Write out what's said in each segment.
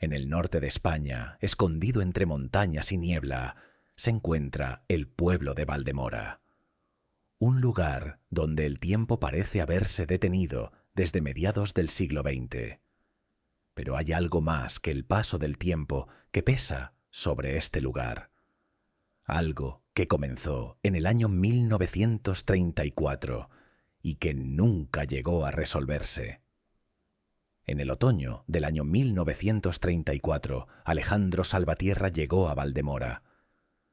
En el norte de España, escondido entre montañas y niebla, se encuentra el pueblo de Valdemora. Un lugar donde el tiempo parece haberse detenido desde mediados del siglo XX. Pero hay algo más que el paso del tiempo que pesa sobre este lugar. Algo que comenzó en el año 1934 y que nunca llegó a resolverse. En el otoño del año 1934, Alejandro Salvatierra llegó a Valdemora.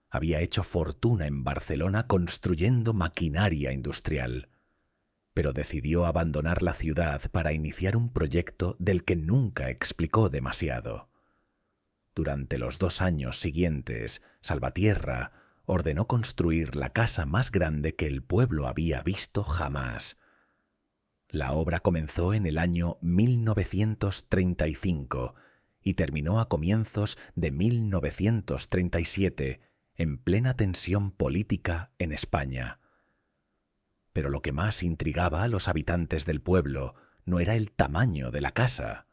Había hecho fortuna en Barcelona construyendo maquinaria industrial, pero decidió abandonar la ciudad para iniciar un proyecto del que nunca explicó demasiado. Durante los 2 años siguientes, Salvatierra ordenó construir la casa más grande que el pueblo había visto jamás. La obra comenzó en el año 1935 y terminó a comienzos de 1937, en plena tensión política en España. Pero lo que más intrigaba a los habitantes del pueblo no era el tamaño de la casa,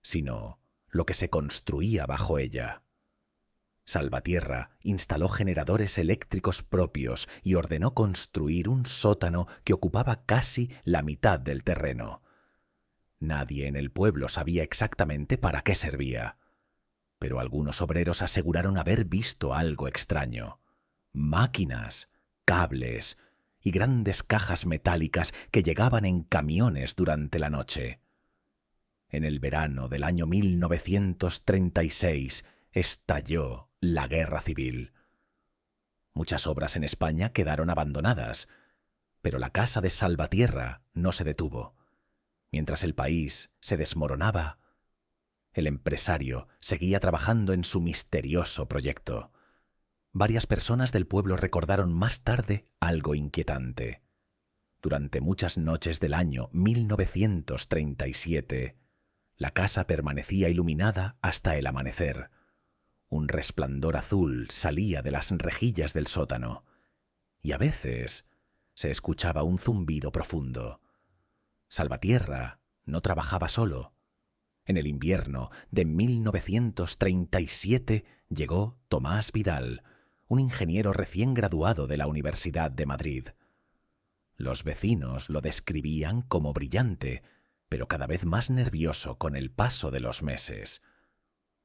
sino lo que se construía bajo ella. Salvatierra instaló generadores eléctricos propios y ordenó construir un sótano que ocupaba casi la mitad del terreno. Nadie en el pueblo sabía exactamente para qué servía, pero algunos obreros aseguraron haber visto algo extraño. Máquinas, cables y grandes cajas metálicas que llegaban en camiones durante la noche. En el verano del año 1936 estalló la Guerra Civil. Muchas obras en España quedaron abandonadas, pero la casa de Salvatierra no se detuvo. Mientras el país se desmoronaba, el empresario seguía trabajando en su misterioso proyecto. Varias personas del pueblo recordaron más tarde algo inquietante. Durante muchas noches del año 1937, la casa permanecía iluminada hasta el amanecer. Un resplandor azul salía de las rejillas del sótano y a veces se escuchaba un zumbido profundo. Salvatierra no trabajaba solo. En el invierno de 1937 llegó Tomás Vidal, un ingeniero recién graduado de la Universidad de Madrid. Los vecinos lo describían como brillante, pero cada vez más nervioso con el paso de los meses.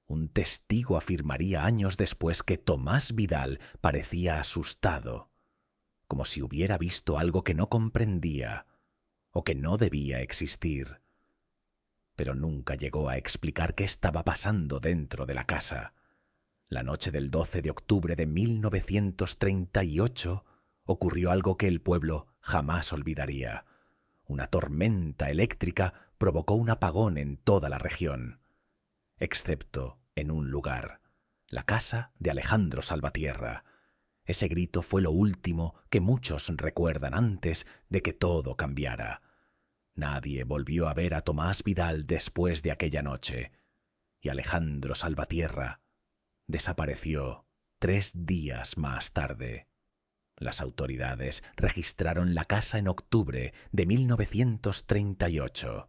Un testigo afirmaría años después que Tomás Vidal parecía asustado, como si hubiera visto algo que no comprendía o que no debía existir. Pero nunca llegó a explicar qué estaba pasando dentro de la casa. La noche del 12 de octubre de 1938 ocurrió algo que el pueblo jamás olvidaría. Una tormenta eléctrica provocó un apagón en toda la región, excepto en un lugar, la casa de Alejandro Salvatierra. Ese grito fue lo último que muchos recuerdan antes de que todo cambiara. Nadie volvió a ver a Tomás Vidal después de aquella noche, y Alejandro Salvatierra desapareció 3 días más tarde. Las autoridades registraron la casa en octubre de 1938.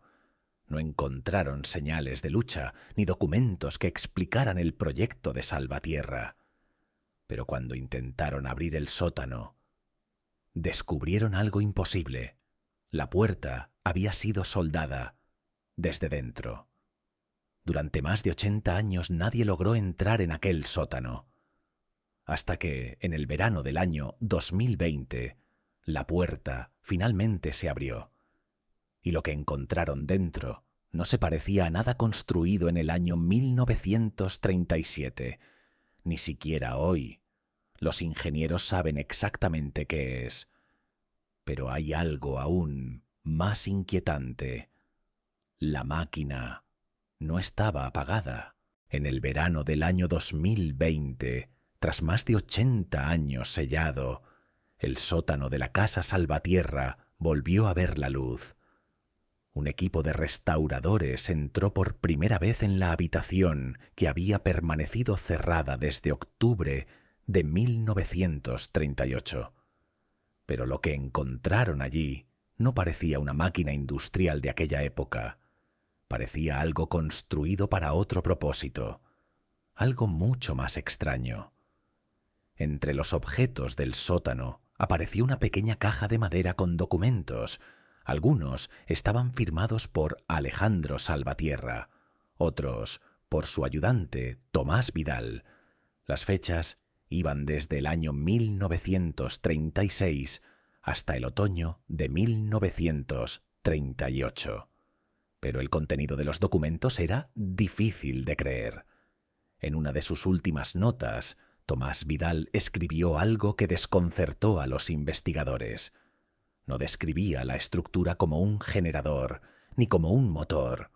No encontraron señales de lucha ni documentos que explicaran el proyecto de Salvatierra. Pero cuando intentaron abrir el sótano, descubrieron algo imposible. La puerta había sido soldada desde dentro. Durante más de 80 años nadie logró entrar en aquel sótano, hasta que, en el verano del año 2020, la puerta finalmente se abrió. Y lo que encontraron dentro no se parecía a nada construido en el año 1937. Ni siquiera hoy los ingenieros saben exactamente qué es. Pero hay algo aún más inquietante. La máquina no estaba apagada. En el verano del año 2020, tras más de 80 años sellado, el sótano de la casa Salvatierra volvió a ver la luz. Un equipo de restauradores entró por primera vez en la habitación que había permanecido cerrada desde octubre de 1938. Pero lo que encontraron allí no parecía una máquina industrial de aquella época. Parecía algo construido para otro propósito, algo mucho más extraño. Entre los objetos del sótano apareció una pequeña caja de madera con documentos. Algunos estaban firmados por Alejandro Salvatierra, otros por su ayudante Tomás Vidal. Las fechas iban desde el año 1936 hasta el otoño de 1938. Pero el contenido de los documentos era difícil de creer. En una de sus últimas notas, Tomás Vidal escribió algo que desconcertó a los investigadores. No describía la estructura como un generador, ni como un motor.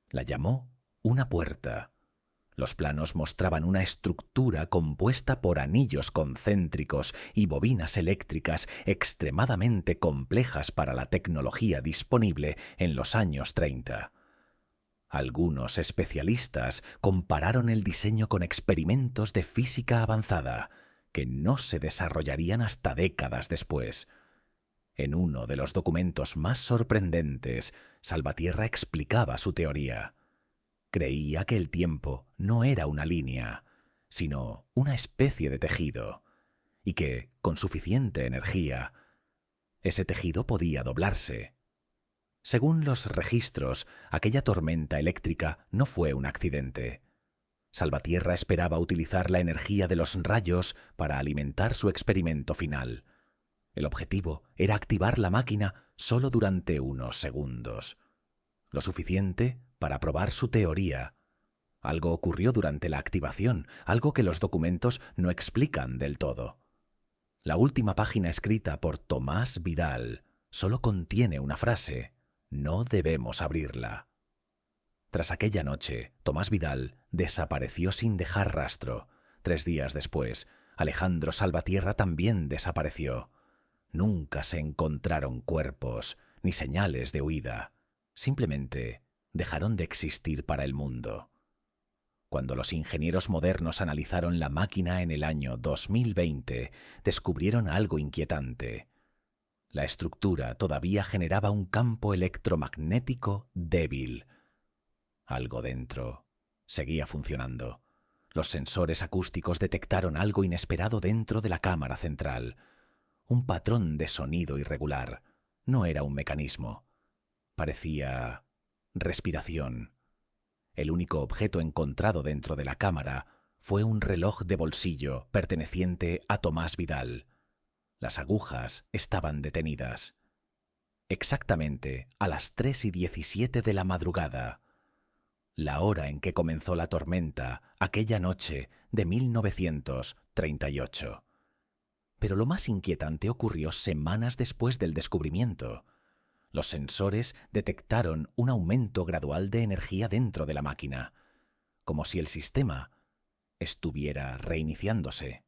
La llamó una puerta. Los planos mostraban una estructura compuesta por anillos concéntricos y bobinas eléctricas extremadamente complejas para la tecnología disponible en los años 30. Algunos especialistas compararon el diseño con experimentos de física avanzada que no se desarrollarían hasta décadas después. En uno de los documentos más sorprendentes, Salvatierra explicaba su teoría. Creía que el tiempo no era una línea, sino una especie de tejido, y que, con suficiente energía, ese tejido podía doblarse. Según los registros, aquella tormenta eléctrica no fue un accidente. Salvatierra esperaba utilizar la energía de los rayos para alimentar su experimento final. El objetivo era activar la máquina solo durante unos segundos, lo suficiente para probar su teoría. Algo ocurrió durante la activación, algo que los documentos no explican del todo. La última página escrita por Tomás Vidal solo contiene una frase: «No debemos abrirla». Tras aquella noche, Tomás Vidal desapareció sin dejar rastro. 3 días después, Alejandro Salvatierra también desapareció. Nunca se encontraron cuerpos ni señales de huida. Simplemente dejaron de existir para el mundo. Cuando los ingenieros modernos analizaron la máquina en el año 2020, descubrieron algo inquietante. La estructura todavía generaba un campo electromagnético débil. Algo dentro seguía funcionando. Los sensores acústicos detectaron algo inesperado dentro de la cámara central. Un patrón de sonido irregular. No era un mecanismo. Parecía respiración. El único objeto encontrado dentro de la cámara fue un reloj de bolsillo perteneciente a Tomás Vidal. Las agujas estaban detenidas. Exactamente a las 3:17 de la madrugada, la hora en que comenzó la tormenta aquella noche de 1938. Pero lo más inquietante ocurrió semanas después del descubrimiento. Los sensores detectaron un aumento gradual de energía dentro de la máquina, como si el sistema estuviera reiniciándose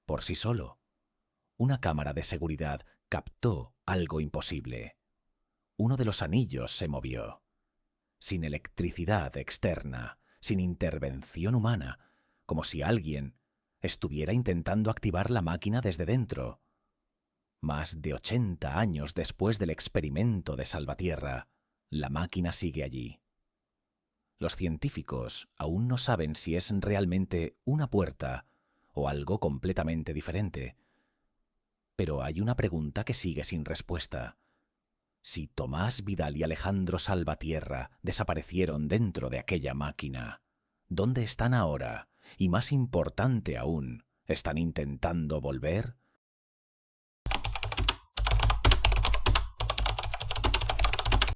por sí solo. Una cámara de seguridad captó algo imposible. Uno de los anillos se movió. Sin electricidad externa, sin intervención humana, como si alguien estuviera intentando activar la máquina desde dentro. Más de 80 años después del experimento de Salvatierra, la máquina sigue allí. Los científicos aún no saben si es realmente una puerta o algo completamente diferente. Pero hay una pregunta que sigue sin respuesta. Si Tomás Vidal y Alejandro Salvatierra desaparecieron dentro de aquella máquina, ¿dónde están ahora? Y más importante aún, ¿están intentando volver?